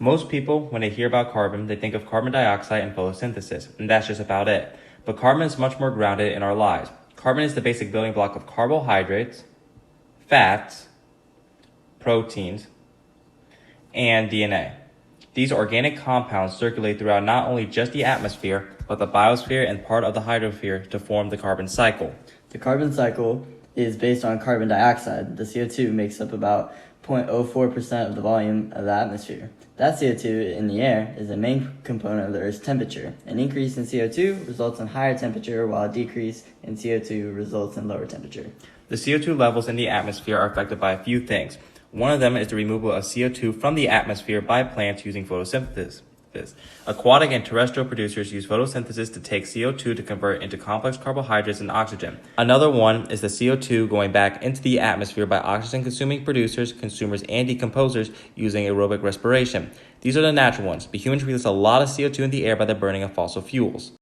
Most people, when they hear about carbon, they think of carbon dioxide and photosynthesis, and that's just about it. But carbon is much more grounded in our lives. Carbon is the basic building block of carbohydrates, fats, proteins, and DNA. These organic compounds circulate throughout not only just the atmosphere, but the biosphere and part of the hydrosphere to form the carbon cycle. The carbon cycle is based on carbon dioxide. The CO2 makes up about 0.04% of the volume of the atmosphere. That CO2 in the air is the main component of the Earth's temperature. An increase in CO2 results in higher temperature, while a decrease in CO2 results in lower temperature. The CO2 levels in the atmosphere are affected by a few things. One of them is the removal of CO2 from the atmosphere by plants using photosynthesis. Aquatic and terrestrial producers use photosynthesis to take CO2 to convert into complex carbohydrates and oxygen. Another one is the CO2 going back into the atmosphere by oxygen-consuming producers, consumers, and decomposers using aerobic respiration. These are the natural ones, but humans release a lot of CO2 in the air by the burning of fossil fuels.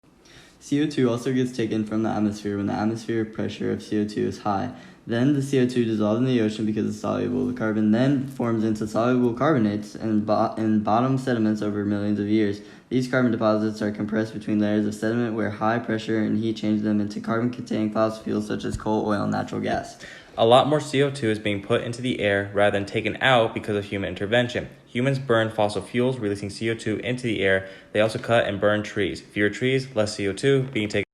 CO2 also gets taken from the atmosphere when the atmospheric pressure of CO2 is high. Then the CO2 dissolves in the ocean because it's soluble. The carbon then forms into soluble carbonates and bottom sediments over millions of years. These carbon deposits are compressed between layers of sediment where high pressure and heat change them into carbon-containing fossil fuels such as coal, oil, and natural gas. A lot more CO2 is being put into the air rather than taken out because of human intervention. Humans burn fossil fuels, releasing CO2 into the air. They also cut and burn trees. Fewer trees, less CO2 being taken